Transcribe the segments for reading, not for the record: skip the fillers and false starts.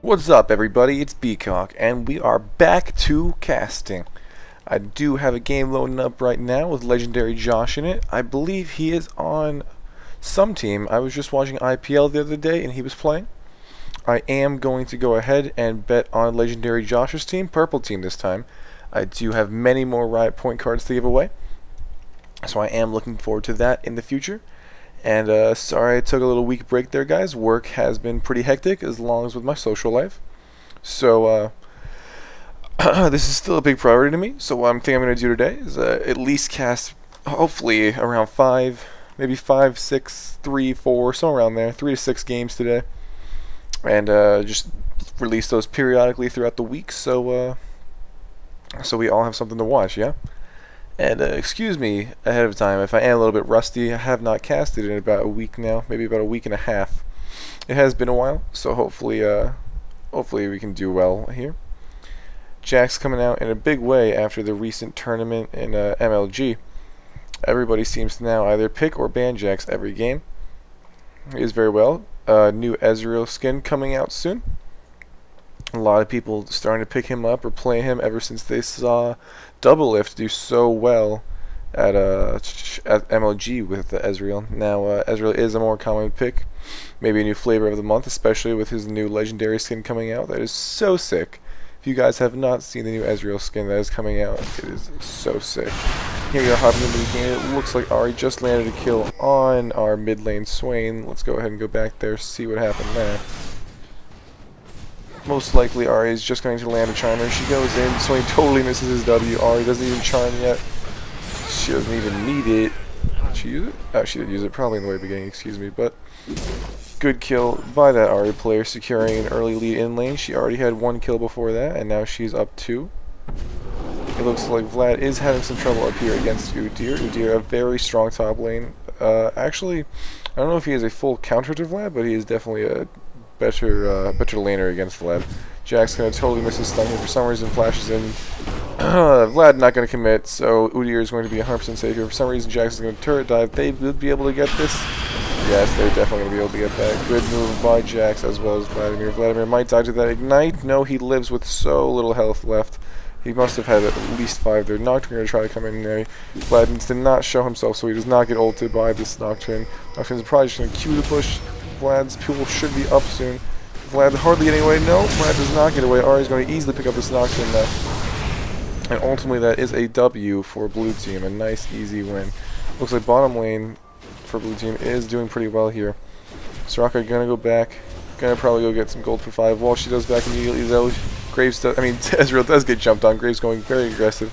What's up, everybody? It's Beacock, and we are back to casting. I do have a game loading up right now with Legendary Josh in it. I believe he is on some team. I was just watching IPL the other day, and he was playing. I am going to go ahead and bet on Legendary Josh's team, purple team this time. I do have many more Riot Point cards to give away, so I am looking forward to that in the future. And sorry I took a little week break there, guys. Work has been pretty hectic, as long as with my social life. So this is still a big priority to me. So what I'm thinking I'm going to do today is at least cast, hopefully, around 5, maybe 5, 6, 3, 4, somewhere around there. 3 to 6 games today. And just release those periodically throughout the week, so we all have something to watch, yeah? And excuse me ahead of time if I am a little bit rusty. I have not casted in about a week now, maybe about a week and a half. It has been a while, so hopefully we can do well here. Jack's coming out in a big way after the recent tournament in MLG. Everybody seems to now either pick or ban Jax every game. He is very well. New Ezreal skin coming out soon. A lot of people starting to pick him up or play him ever since they saw Doublelift do so well at MLG with Ezreal. Now Ezreal is a more common pick, maybe a new flavor of the month, especially with his new legendary skin coming out. That is so sick. If you guys have not seen the new Ezreal skin that is coming out, it is so sick. Here we go, hopping into the game. It looks like Ahri just landed a kill on our mid lane Swain. Let's go ahead and go back there, see what happened there. Most likely Ahri is just going to land a charmer. She goes in, Swain totally misses his W. Ahri doesn't even charm yet. She doesn't even need it. Did she use it? Oh, she did use it, probably in the way beginning, excuse me, but good kill by that Ahri player, securing an early lead in lane. She already had 1 kill before that, and now she's up 2. It looks like Vlad is having some trouble up here against Udyr. Udyr, a very strong top lane. Actually, I don't know if he is a full counter to Vlad, but he is definitely a better laner against Vlad. Jack's gonna totally miss his stun here for some reason, flashes in. Vlad not gonna commit, so Udyr is going to be 100% safe here. For some reason, Jax is gonna turret dive. They would be able to get this. Yes, they're definitely gonna be able to get that. Good move by Jax as well as Vladimir. Vladimir might die to that ignite. No, he lives with so little health left. He must have had at least 5 there. Nocturne going to try to come in there. Vlad needs to not show himself so he does not get ulted by this Nocturne. Nocturne's probably just going to queue the push. Vlad's pool should be up soon. Vlad hardly getting away. No, Vlad does not get away. Ahri's going to easily pick up this Nocturne now. And ultimately that is a W for blue team. A nice, easy win. Looks like bottom lane for blue team is doing pretty well here. Soraka going to go back. Going to probably go get some gold for 5. While she does back immediately though, Graves does, Ezreal does get jumped on. Graves going very aggressive.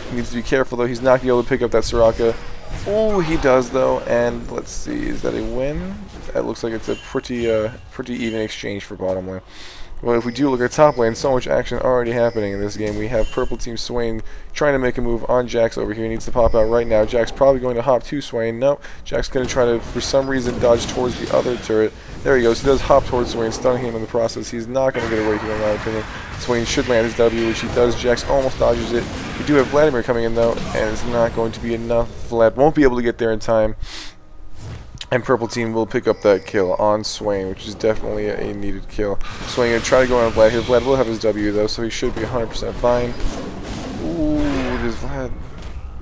He needs to be careful though. He's not going to be able to pick up that Soraka. Oh, he does though. And let's see, is that a win? That looks like it's a pretty even exchange for bottom lane. Well, if we do look at top lane, so much action already happening in this game. We have purple team Swain trying to make a move on Jax over here. He needs to pop out right now. Jax probably going to hop to Swain. No, Jax going to try to, for some reason, dodge towards the other turret. There he goes. He does hop towards Swain, stunning him in the process. He's not going to get away here, in my opinion. Swain should land his W, which he does. Jax almost dodges it. We do have Vladimir coming in, though, and it's not going to be enough. Vlad won't be able to get there in time. And purple team will pick up that kill on Swain, which is definitely a needed kill. Swain going to try to go on Vlad here. Vlad will have his W though, so he should be 100% fine. Ooh, does Vlad...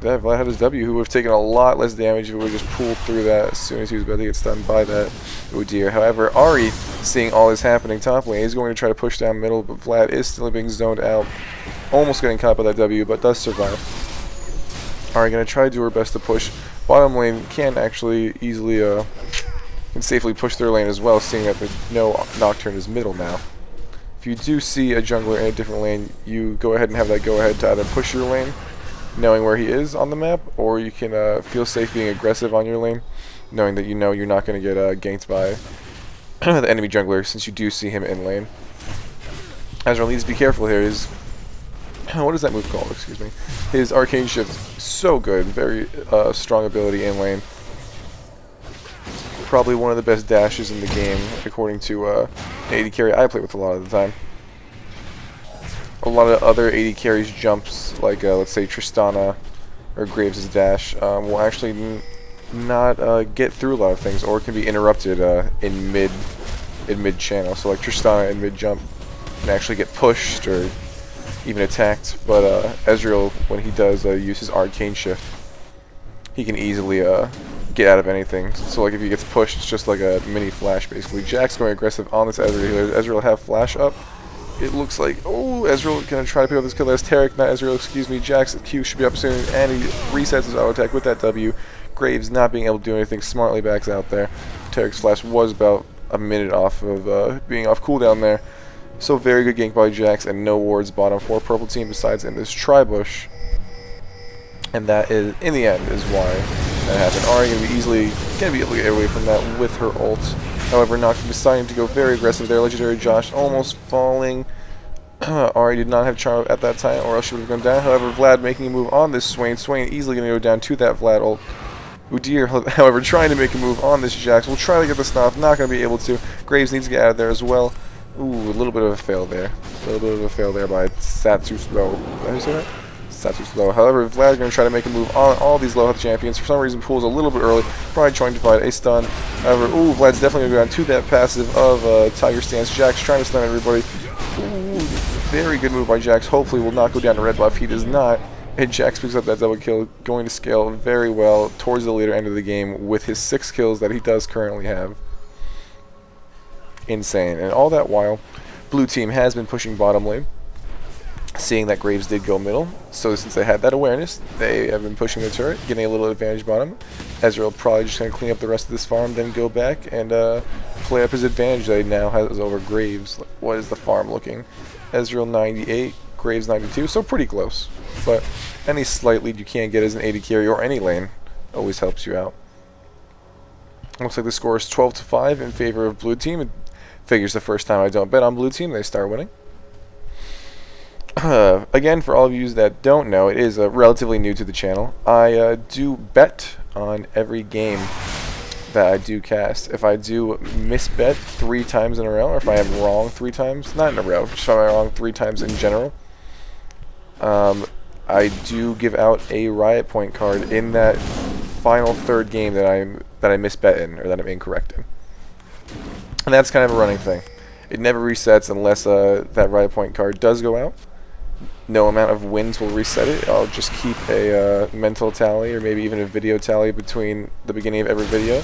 Yeah, Vlad had his W, who would have taken a lot less damage if he would have just pulled through that as soon as he was about to get stunned by that. Oh dear. However, Ahri, seeing all this happening top lane, is going to try to push down middle, but Vlad is still being zoned out. Almost getting caught by that W, but does survive. Ahri going to try to do her best to push. Bottom lane can actually easily and safely push their lane as well, seeing that the Nocturne is middle now. If you do see a jungler in a different lane, you go ahead and have that go ahead to either push your lane, knowing where he is on the map, or you can feel safe being aggressive on your lane, knowing that you know you're not going to get ganked by the enemy jungler since you do see him in lane. Ezreal needs to be careful here. What is that move called? Excuse me. His arcane shift, so good. Very strong ability in lane. Probably one of the best dashes in the game, according to AD carry I play with a lot of the time. A lot of other AD carries jumps, like let's say Tristana or Graves' dash, will actually not get through a lot of things, or can be interrupted in mid in mid-channel. So like Tristana in mid-jump can actually get pushed or even attacked. But Ezreal, when he does use his Arcane Shift, he can easily get out of anything. So like if he gets pushed, it's just like a mini flash basically. Jax going aggressive on this Ezreal healer. Ezreal have flash up. It looks like, oh, Ezreal gonna try to pick up this kill. That's Taric, not Ezreal, excuse me. Jax Q should be up soon, and he resets his auto attack with that W. Graves not being able to do anything, smartly backs out there. Taric's flash was about a minute off of being off cooldown there. So very good gank by Jax, and no wards bottom for purple team besides in this tri-bush. And that is, in the end, is why that happened. Ahri gonna be able to get away from that with her ult. However, Nocturne deciding to go very aggressive there. Legendary Josh almost falling. Ahri did not have charm at that time, or else she would have gone down. However, Vlad making a move on this Swain. Swain easily going to go down to that Vlad ult. Udyr, however, trying to make a move on this Jax. We'll try to get the snuff. Not going to be able to. Graves needs to get out of there as well. Ooh, a little bit of a fail there. A little bit of a fail there by Satuslow. Did I say that? Satuslow. However, Vlad's going to try to make a move on all these low health champions. For some reason, pulls a little bit early. Probably trying to find a stun. However, ooh, Vlad's definitely going to go down to that passive of Tiger Stance. Jax trying to stun everybody. Ooh, very good move by Jax. Hopefully will not go down to red buff. He does not. And Jax picks up that double kill, going to scale very well towards the later end of the game with his 6 kills that he does currently have. Insane. And all that while, blue team has been pushing bottom lane, seeing that Graves did go middle. So since they had that awareness, they have been pushing the turret, getting a little advantage bottom. Ezreal probably just going to clean up the rest of this farm, then go back and play up his advantage that he now has over Graves. What is the farm looking? Ezreal 98, Graves 92, so pretty close. But any slight lead you can get as an AD carry or any lane always helps you out. Looks like the score is 12-5 in favor of blue team. It figures the first time I don't bet on blue team, they start winning. Again, for all of you that don't know, it is relatively new to the channel. I do bet on every game that I do cast. If I do misbet 3 times in a row, or if I am wrong 3 times, not in a row, just if I'm wrong 3 times in general, I do give out a Riot Point card in that final 3rd game that I misbet in, or that I'm incorrect in. And that's kind of a running thing. It never resets unless that Riot Point card does go out. No amount of wins will reset it. I'll just keep a mental tally, or maybe even a video tally between the beginning of every video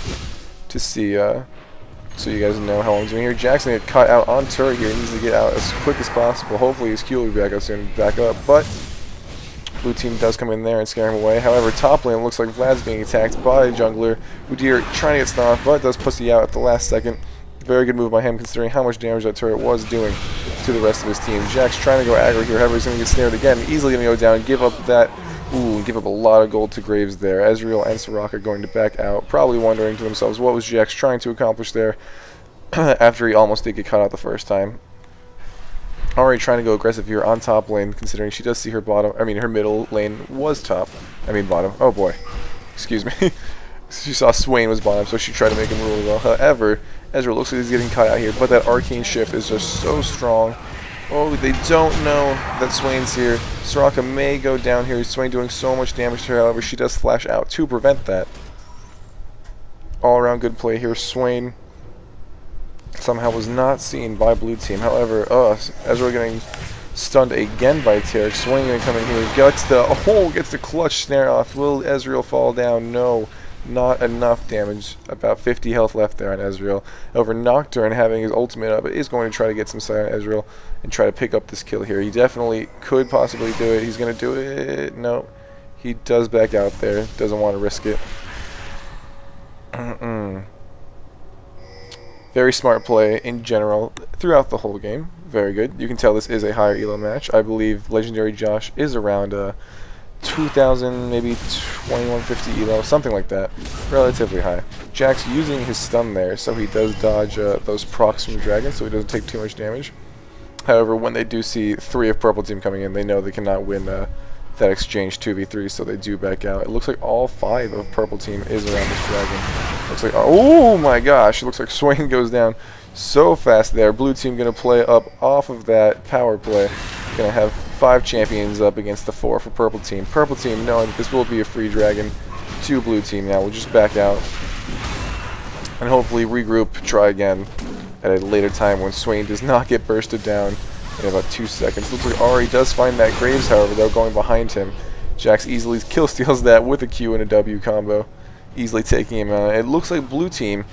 to see, so you guys know how long he's doing here. Jackson get caught out on turret here. He needs to get out as quick as possible. Hopefully his Q will be back up soon. Back up, but blue team does come in there and scare him away. However, top lane looks like Vlad's being attacked by Jungler. Udyr trying to get stunned off, but does pussy out at the last second. Very good move by him, considering how much damage that turret was doing to the rest of his team. Jax trying to go aggro here. However, he's going to get snared again. Easily going to go down and give up that. Ooh, give up a lot of gold to Graves there. Ezreal and Soraka going to back out, probably wondering to themselves what was Jax trying to accomplish there after he almost did get caught out the first time. Ahri trying to go aggressive here on top lane, considering she does see her bottom. I mean, her middle lane was top. I mean, bottom. Oh boy, excuse me. She saw Swain was bottom, so she tried to make him really well. However, Ezreal looks like he's getting caught out here, but that Arcane Shift is just so strong. Oh, they don't know that Swain's here. Soraka may go down here. Swain doing so much damage to her, however, she does flash out to prevent that. All around good play here. Swain somehow was not seen by blue team. However, Ezreal getting stunned again by Taric. Swain gonna come in here. Gets the clutch snare off. Will Ezreal fall down? No. Not enough damage. About 50 health left there on Ezreal. Over Nocturne having his ultimate up is going to try to get some sight on Ezreal and try to pick up this kill here. He definitely could possibly do it. He's going to do it. No. He does back out there. Doesn't want to risk it. Very smart play in general throughout the whole game. Very good. You can tell this is a higher elo match. I believe Legendary Josh is around 2,000, maybe 2150 elo, something like that. Relatively high. Jax using his stun there, so he does dodge those procs from Dragon, so he doesn't take too much damage. However, when they do see 3 of purple team coming in, they know they cannot win that exchange 2v3, so they do back out. It looks like all 5 of purple team is around this Dragon. Looks like, oh my gosh, it looks like Swain goes down so fast there. Blue team going to play up off of that power play. Going to have 5 champions up against the 4 for purple team. Purple team knowing that this will be a free dragon to blue team now. We'll just back out and hopefully regroup, try again at a later time when Swain does not get bursted down in about 2 seconds. Looks like Ari does find that Graves, however, though, going behind him. Jax easily kill steals that with a Q and a W combo, easily taking him out. It looks like blue team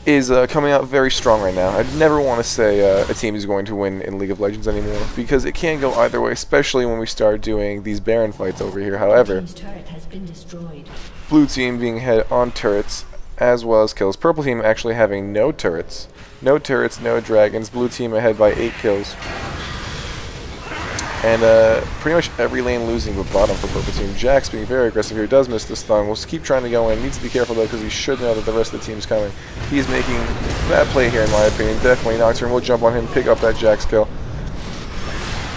is coming out very strong right now. I'd never want to say a team is going to win in League of Legends anymore, because it can go either way, especially when we start doing these Baron fights over here. However, blue team being ahead on turrets as well as kills. Purple team actually having no turrets. No turrets, no dragons. Blue team ahead by 8 kills. And pretty much every lane losing but bottom for purple team. Jax being very aggressive here, does miss the stun. We'll keep trying to go in. Needs to be careful though, because he should know that the rest of the team's coming. He's making bad play here in my opinion. Definitely Nocturne will jump on him, pick up that Jax kill.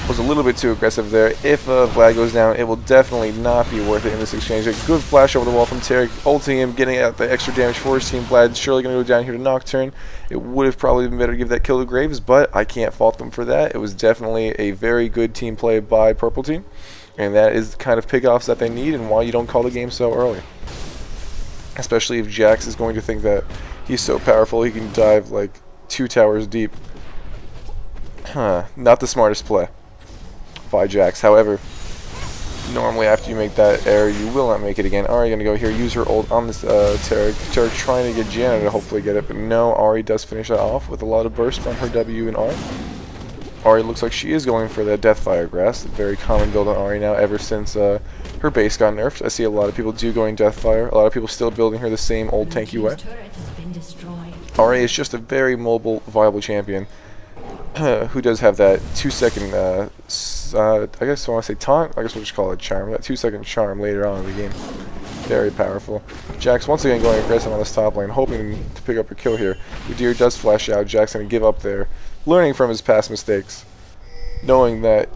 Was a little bit too aggressive there. If Vlad goes down, it will definitely not be worth it in this exchange. A good flash over the wall from Taric, ulting him, getting out the extra damage for his team. Vlad's surely going to go down here to Nocturne. It would have probably been better to give that kill to Graves, but I can't fault them for that. It was definitely a very good team play by purple team, and that is the kind of pickoffs that they need and why you don't call the game so early. Especially if Jax is going to think that he's so powerful he can dive like 2 towers deep. Not the smartest play by Jax. However, normally after you make that error, you will not make it again. Ari going to go here, use her ult on this Taric. Taric trying to get Janna to hopefully get it, but no, Ari does finish that off with a lot of burst from her W and R. Ari looks like she is going for the Deathfire Grass, a very common build on Ari now ever since her base got nerfed. I see a lot of people do going Deathfire, a lot of people still building her the same old tanky way. Ari is just a very mobile, viable champion who does have that 2-second, I guess I want to say taunt, I guess we'll just call it charm, that 2-second charm later on in the game. Very powerful. Jax once again going aggressive on this top lane, hoping to pick up a kill here. Udyr does flash out, Jax going to give up there, learning from his past mistakes, knowing that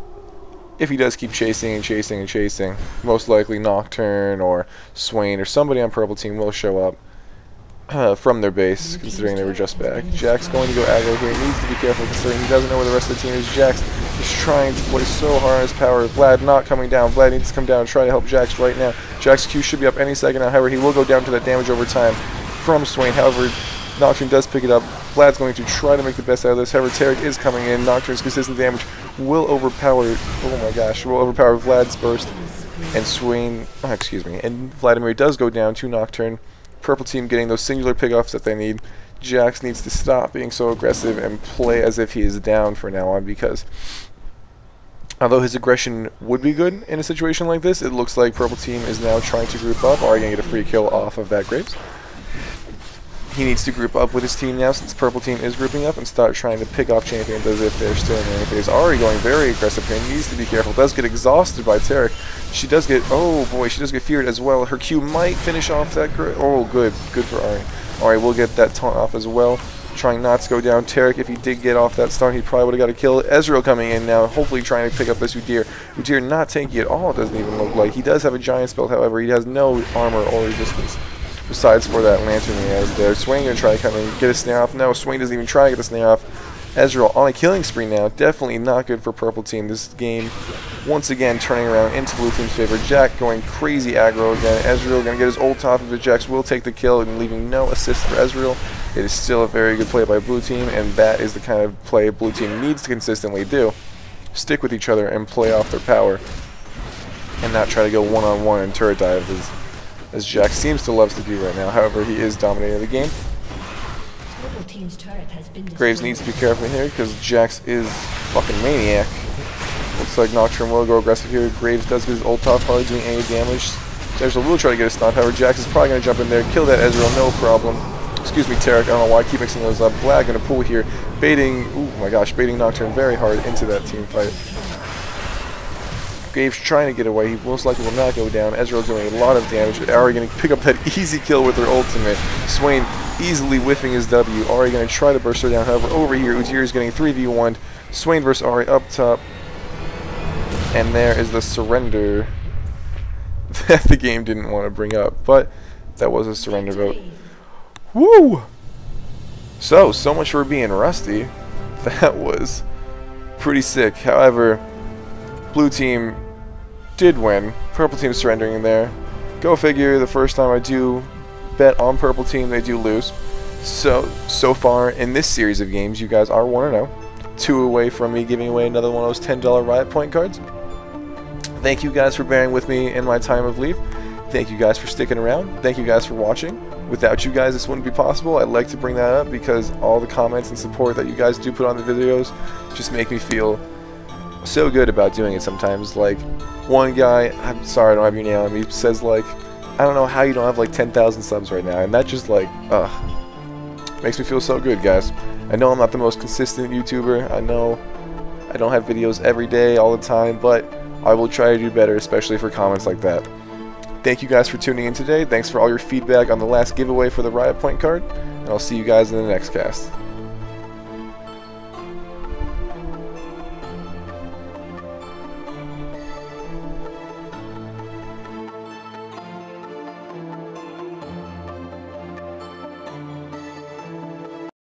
if he does keep chasing and chasing and chasing, most likely Nocturne or Swain or somebody on purple team will show up from their base, considering they were just back. Jax going to go aggro here. He needs to be careful considering he doesn't know where the rest of the team is. Jax is trying to play so hard on his power. Vlad not coming down. Vlad needs to come down and try to help Jax right now. Jax Q should be up any second now. However, he will go down to that damage over time from Swain. However, Nocturne does pick it up. Vlad's going to try to make the best out of this. However, Taric is coming in. Nocturne's consistent damage will overpower, oh my gosh, will overpower Vlad's burst. And Swain, and Vladimir does go down to Nocturne. Purple team getting those singular pickoffs that they need. Jax needs to stop being so aggressive and play as if he is down from now on, because although his aggression would be good in a situation like this, it looks like purple team is now trying to group up. Are going to get a free kill off of that Graves. He needs to group up with his team now, since purple team is grouping up, and start trying to pick off champions as if they're still in the phase. Ari going very aggressive here, needs to be careful. Does get exhausted by Taric. She does get, oh boy, she does get feared as well. Her Q might finish off that, oh good for Ari. Ari will get that taunt off as well, trying not to go down. Taric, if he did get off that stun, he probably would have got a kill. Ezreal coming in now, hopefully trying to pick up this Udyr. Udyr not tanky at all, it doesn't even look like. He does have a giant spell, however, he has no armor or resistance. Besides for that lantern he has there. Swain gonna try to come in, get a snare off. No, Swain doesn't even try to get the snare off. Ezreal on a killing spree now. Definitely not good for purple team. This game once again turning around into blue team's favor. Jack going crazy aggro again. Ezreal gonna get his ult off, but Jax will take the kill and leaving no assist for Ezreal. It is still a very good play by blue team, and that is the kind of play blue team needs to consistently do. Stick with each other and play off their power, and not try to go one-on-one and turret dive as Jax seems to love to do right now. However, he is dominating the game. Graves needs to be careful here because Jax is fucking maniac. Looks like Nocturne will go aggressive here. Graves does get his ult off, hardly doing any damage. Ezreal will try to get a stun. However, Jax is probably going to jump in there, kill that Ezreal, no problem. Excuse me, Taric, I don't know why I keep mixing those up. Vlad going to pull here, baiting, oh my gosh, baiting Nocturne very hard into that team fight. Graves trying to get away. He most likely will not go down. Ezreal doing a lot of damage. Ari going to pick up that easy kill with her ultimate. Swain easily whiffing his W. Ari going to try to burst her down. However, over here, Udyr is getting 3v1'd. Swain versus Ari up top. And there is the surrender that the game didn't want to bring up. But that was a surrender vote. Woo! So much for being rusty. That was pretty sick. However, blue team did win. Purple team surrendering in there. Go figure, the first time I do bet on purple team, they do lose. So far in this series of games, you guys are 1-0. 2 away from me giving away another one of those $10 Riot Point cards. Thank you guys for bearing with me in my time of leave. Thank you guys for sticking around. Thank you guys for watching. Without you guys, this wouldn't be possible. I'd like to bring that up because all the comments and support that you guys do put on the videos just make me feel so good about doing it sometimes. Like, one guy, I'm sorry I don't have your name on me, says like, I don't know how you don't have like 10,000 subs right now, and that just like, makes me feel so good, guys. I know I'm not the most consistent YouTuber. I know I don't have videos every day, all the time, but I will try to do better, especially for comments like that. Thank you guys for tuning in today. Thanks for all your feedback on the last giveaway for the Riot Point card, and I'll see you guys in the next cast.